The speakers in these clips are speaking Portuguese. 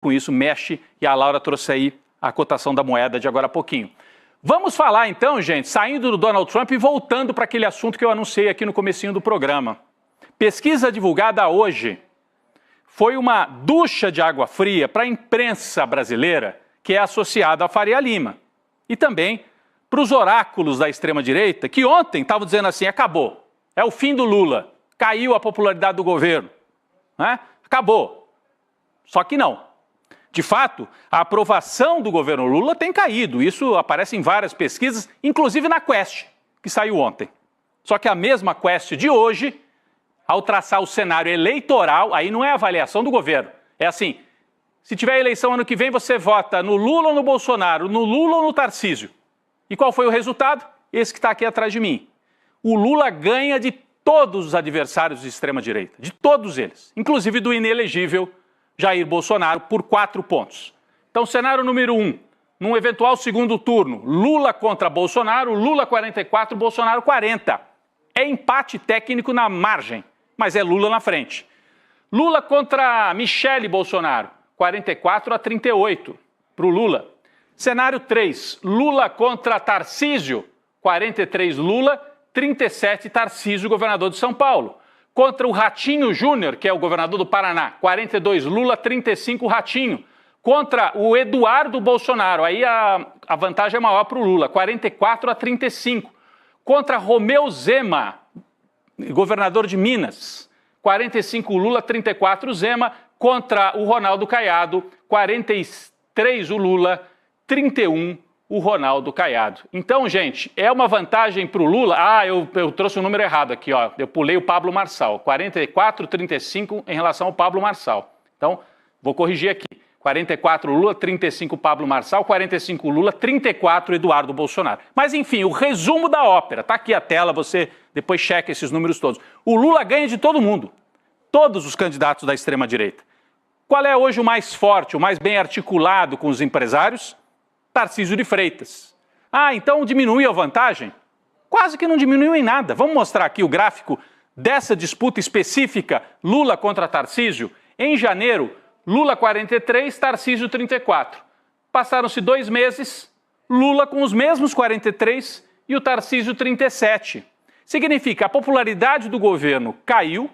com isso mexe, e a Laura trouxe aí a cotação da moeda de agora a pouquinho. Vamos falar então, gente, saindo do Donald Trump e voltando para aquele assunto que eu anunciei aqui no comecinho do programa. Pesquisa divulgada hoje foi uma ducha de água fria para a imprensa brasileira, que é associada a Faria Lima, e também para os oráculos da extrema-direita, que ontem estavam dizendo assim, acabou, é o fim do Lula, caiu a popularidade do governo, né? Acabou. Só que não. De fato, a aprovação do governo Lula tem caído. Isso aparece em várias pesquisas, inclusive na Quest, que saiu ontem. Só que a mesma Quest de hoje, ao traçar o cenário eleitoral, aí não é avaliação do governo. É assim, se tiver eleição ano que vem, você vota no Lula ou no Bolsonaro, no Lula ou no Tarcísio. E qual foi o resultado? Esse que está aqui atrás de mim. O Lula ganha de todos os adversários de extrema-direita, de todos eles, inclusive do inelegível Jair Bolsonaro, por 4 pontos. Então, cenário número 1, num eventual segundo turno, Lula contra Bolsonaro, Lula 44, Bolsonaro 40. É empate técnico na margem, mas é Lula na frente. Lula contra Michele Bolsonaro, 44-38 para o Lula. Cenário 3, Lula contra Tarcísio, 43 Lula, 37 Tarcísio, governador de São Paulo. Contra o Ratinho Júnior, que é o governador do Paraná, 42 Lula, 35 Ratinho. Contra o Eduardo Bolsonaro, aí a vantagem é maior para o Lula, 44-35. Contra Romeu Zema, governador de Minas, 45 Lula, 34 Zema. Contra o Ronaldo Caiado, 43 o Lula, 31 o Ronaldo Caiado. Então, gente, é uma vantagem para o Lula. Ah, eu trouxe o número errado aqui, ó. Eu pulei o Pablo Marçal. 44-35 em relação ao Pablo Marçal. Então, vou corrigir aqui. 44 Lula, 35 Pablo Marçal, 45 Lula, 34 Eduardo Bolsonaro. Mas, enfim, o resumo da ópera. Está aqui a tela, você depois checa esses números todos. O Lula ganha de todo mundo. Todos os candidatos da extrema-direita. Qual é hoje o mais forte, o mais bem articulado com os empresários? Tarcísio de Freitas. Ah, então diminuiu a vantagem? Quase que não diminuiu em nada. Vamos mostrar aqui o gráfico dessa disputa específica, Lula contra Tarcísio. Em janeiro, Lula 43, Tarcísio 34. Passaram-se 2 meses, Lula com os mesmos 43 e o Tarcísio 37. Significa, a popularidade do governo caiu,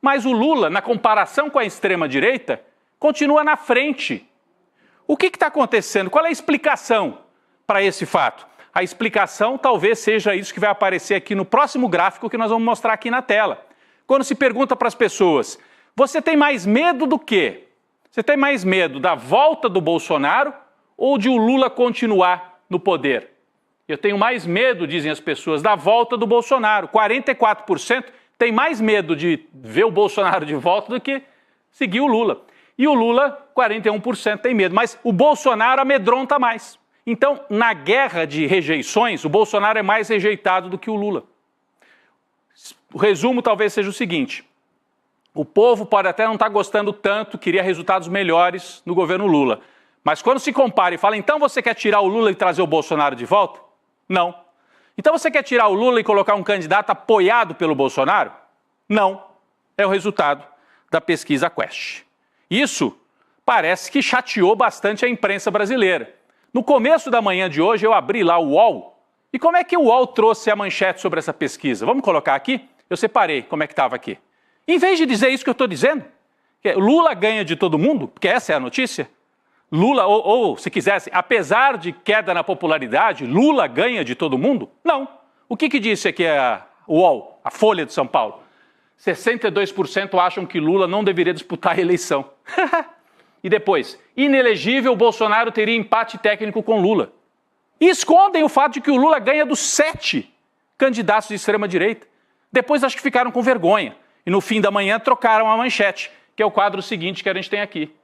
mas o Lula, na comparação com a extrema-direita, continua na frente. O que está acontecendo? Qual é a explicação para esse fato? A explicação talvez seja isso que vai aparecer aqui no próximo gráfico que nós vamos mostrar aqui na tela. Quando se pergunta para as pessoas, você tem mais medo do quê? Você tem mais medo da volta do Bolsonaro ou de o Lula continuar no poder? Eu tenho mais medo, dizem as pessoas, da volta do Bolsonaro. 44% tem mais medo de ver o Bolsonaro de volta do que seguir o Lula. E o Lula, 41% tem medo, mas o Bolsonaro amedronta mais. Então, na guerra de rejeições, o Bolsonaro é mais rejeitado do que o Lula. O resumo talvez seja o seguinte, o povo pode até não estar gostando tanto, queria resultados melhores no governo Lula, mas quando se compara e fala, então você quer tirar o Lula e trazer o Bolsonaro de volta? Não. Então você quer tirar o Lula e colocar um candidato apoiado pelo Bolsonaro? Não. É o resultado da pesquisa Quest. Isso parece que chateou bastante a imprensa brasileira. No começo da manhã de hoje eu abri lá o UOL. E como é que o UOL trouxe a manchete sobre essa pesquisa? Vamos colocar aqui? Eu separei como é que estava aqui. Em vez de dizer isso que eu estou dizendo, que Lula ganha de todo mundo, porque essa é a notícia, Lula, ou se quisesse, apesar de queda na popularidade, Lula ganha de todo mundo? Não. O que disse aqui o UOL, a Folha de São Paulo? 62% acham que Lula não deveria disputar a eleição. E depois, inelegível, Bolsonaro teria empate técnico com Lula. E escondem o fato de que o Lula ganha dos 7 candidatos de extrema-direita. Depois acho que ficaram com vergonha. E no fim da manhã trocaram a manchete, que é o quadro seguinte que a gente tem aqui.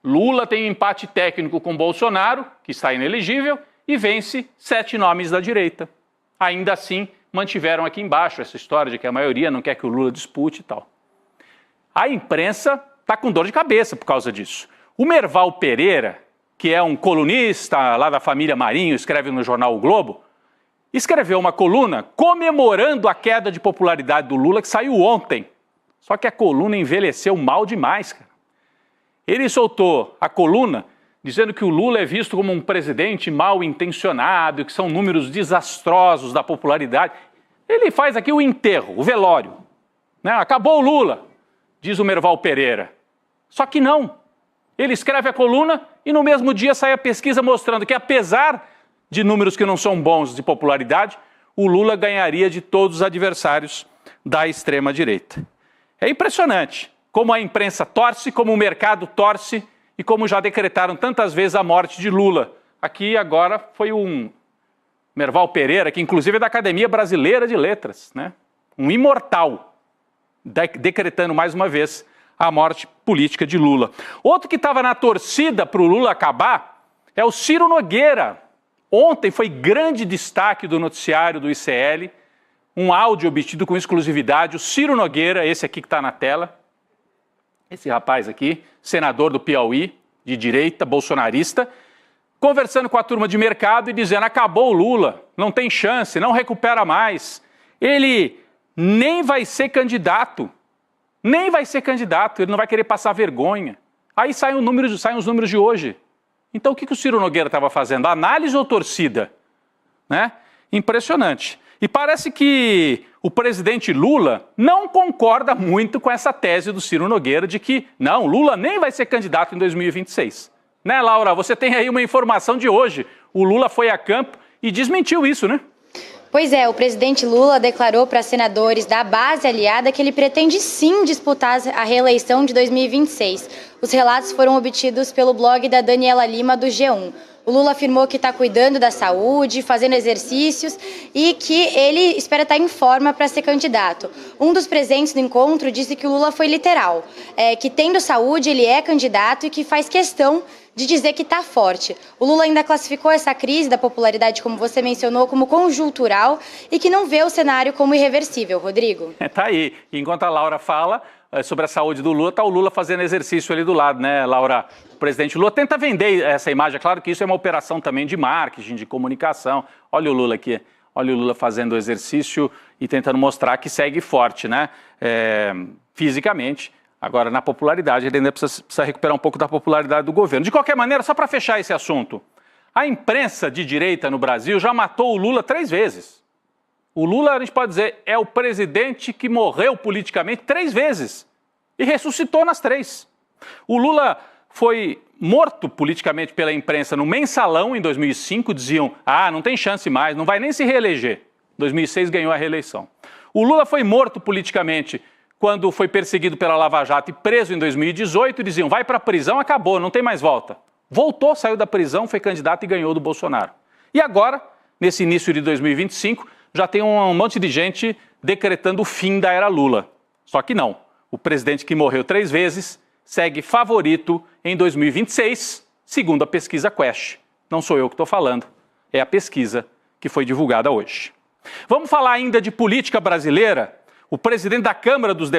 Lula tem empate técnico com Bolsonaro, que está inelegível, e vence 7 nomes da direita. Ainda assim, mantiveram aqui embaixo essa história de que a maioria não quer que o Lula dispute e tal. A imprensa está com dor de cabeça por causa disso. O Merval Pereira, que é um colunista lá da família Marinho, escreve no jornal O Globo, escreveu uma coluna comemorando a queda de popularidade do Lula que saiu ontem. Só que a coluna envelheceu mal demais, cara. Ele soltou a coluna dizendo que o Lula é visto como um presidente mal intencionado, que são números desastrosos da popularidade. Ele faz aqui o enterro, o velório, né? Acabou o Lula, diz o Merval Pereira. Só que não. Ele escreve a coluna e no mesmo dia sai a pesquisa mostrando que, apesar de números que não são bons de popularidade, o Lula ganharia de todos os adversários da extrema-direita. É impressionante como a imprensa torce, como o mercado torce e como já decretaram tantas vezes a morte de Lula. Aqui agora foi um Merval Pereira, que inclusive é da Academia Brasileira de Letras, né? Um imortal, decretando mais uma vez a morte política de Lula. Outro que estava na torcida para o Lula acabar é o Ciro Nogueira. Ontem foi grande destaque do noticiário do ICL, um áudio obtido com exclusividade. O Ciro Nogueira, esse aqui que está na tela, esse rapaz aqui, senador do Piauí, de direita, bolsonarista, conversando com a turma de mercado e dizendo: acabou o Lula, não tem chance, não recupera mais. Ele nem vai ser candidato. Nem vai ser candidato, ele não vai querer passar vergonha. Aí saem os números de hoje. Então o que o Ciro Nogueira estava fazendo? Análise ou torcida? Né? Impressionante. E parece que o presidente Lula não concorda muito com essa tese do Ciro Nogueira de que, não, Lula nem vai ser candidato em 2026. Né, Laura? Você tem aí uma informação de hoje. O Lula foi a campo e desmentiu isso, né? Pois é, o presidente Lula declarou para senadores da base aliada que ele pretende sim disputar a reeleição de 2026. Os relatos foram obtidos pelo blog da Daniela Lima, do G1. O Lula afirmou que está cuidando da saúde, fazendo exercícios e que ele espera estar em forma para ser candidato. Um dos presentes no encontro disse que o Lula foi literal, que tendo saúde ele é candidato e que faz questão de dizer que está forte. O Lula ainda classificou essa crise da popularidade, como você mencionou, como conjuntural e que não vê o cenário como irreversível. Rodrigo? Tá aí. Enquanto a Laura fala sobre a saúde do Lula, tá o Lula fazendo exercício ali do lado, né, Laura? O presidente Lula tenta vender essa imagem. É claro que isso é uma operação também de marketing, de comunicação. Olha o Lula aqui. Olha o Lula fazendo exercício e tentando mostrar que segue forte, né? Fisicamente. Agora, na popularidade, ele ainda precisa recuperar um pouco da popularidade do governo. De qualquer maneira, só para fechar esse assunto, a imprensa de direita no Brasil já matou o Lula 3 vezes. O Lula, a gente pode dizer, é o presidente que morreu politicamente 3 vezes e ressuscitou nas 3. O Lula foi morto politicamente pela imprensa no Mensalão em 2005, diziam, não tem chance mais, não vai nem se reeleger. Em 2006 ganhou a reeleição. O Lula foi morto politicamente quando foi perseguido pela Lava Jato e preso em 2018, diziam, vai para a prisão, acabou, não tem mais volta. Voltou, saiu da prisão, foi candidato e ganhou do Bolsonaro. E agora, nesse início de 2025, já tem um monte de gente decretando o fim da era Lula. Só que não. O presidente que morreu 3 vezes segue favorito em 2026, segundo a pesquisa Quest. Não sou eu que estou falando, é a pesquisa que foi divulgada hoje. Vamos falar ainda de política brasileira? O presidente da Câmara dos Deputados